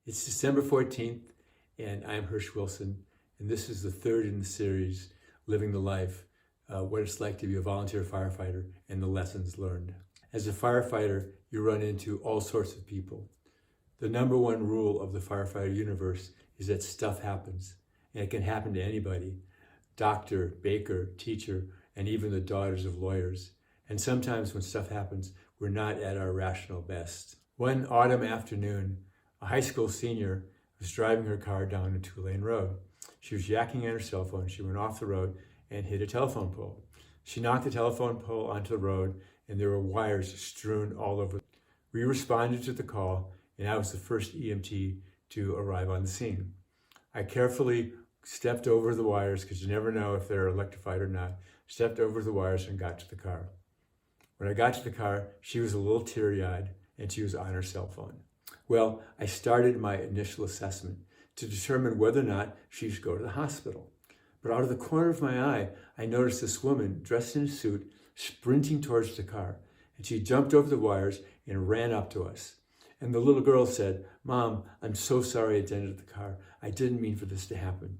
It's December 14th, and I'm Hirsch Wilson, and this is the third in the series, Living the Life, what it's like to be a volunteer firefighter and the lessons learned. As a firefighter, you run into all sorts of people. The number one rule of the firefighter universe is that stuff happens, and it can happen to anybody: doctor, baker, teacher, and even the daughters of lawyers. And sometimes when stuff happens, we're not at our rational best. One autumn afternoon, a high school senior was driving her car down a two-lane road. She was yakking on her cell phone. She went off the road and hit a telephone pole. She knocked the telephone pole onto the road, and there were wires strewn all over. We responded to the call, and I was the first EMT to arrive on the scene. I carefully stepped over the wires, because you never know if they're electrified or not, stepped over the wires and got to the car. When I got to the car, she was a little teary-eyed, and she was on her cell phone. Well, I started my initial assessment to determine whether or not she should go to the hospital. But out of the corner of my eye, I noticed this woman dressed in a suit sprinting towards the car. And she jumped over the wires and ran up to us. And the little girl said, "Mom, I'm so sorry I dented the car. I didn't mean for this to happen."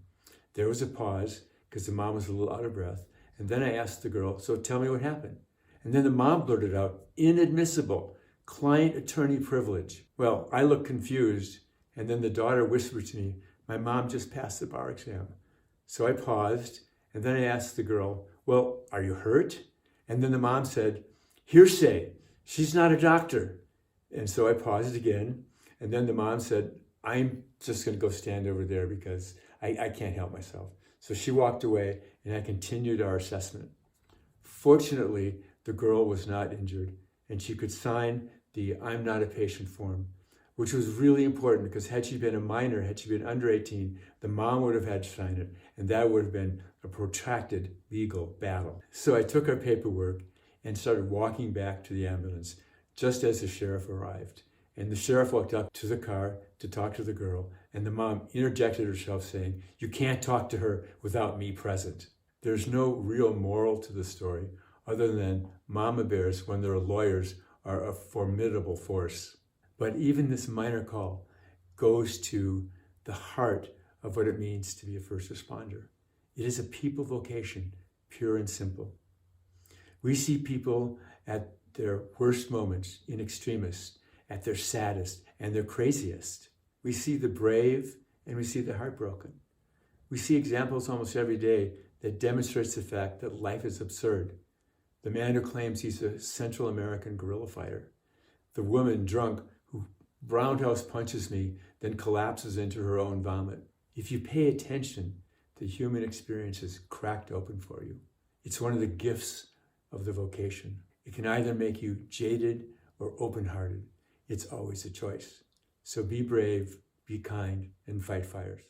There was a pause because the mom was a little out of breath. And then I asked the girl, "So tell me what happened." And then the mom blurted out, "Inadmissible. Client-attorney privilege." Well, I looked confused, and then the daughter whispered to me, "My mom just passed the bar exam." So I paused, and then I asked the girl, "Well, are you hurt?" And then the mom said, "Hearsay, she's not a doctor." And so I paused again, and then the mom said, "I'm just gonna go stand over there because I can't help myself." So she walked away, and I continued our assessment. Fortunately, the girl was not injured, and she could sign the "I'm not a patient" form, which was really important because had she been a minor, had she been under 18, the mom would have had to sign it, and that would have been a protracted legal battle. So I took our paperwork and started walking back to the ambulance just as the sheriff arrived. And the sheriff walked up to the car to talk to the girl, and the mom interjected herself saying, "You can't talk to her without me present." There's no real moral to the story other than mama bears, when they're lawyers, are a formidable force. But even this minor call goes to the heart of what it means to be a first responder. It is a people vocation, pure and simple. We see people at their worst moments, in extremis, at their saddest and their craziest. We see the brave and we see the heartbroken. We see examples almost every day that demonstrates the fact that life is absurd. The man who claims he's a Central American guerrilla fighter. The woman drunk who roundhouse punches me, then collapses into her own vomit. If you pay attention, the human experience is cracked open for you. It's one of the gifts of the vocation. It can either make you jaded or open-hearted. It's always a choice. So be brave, be kind, and fight fires.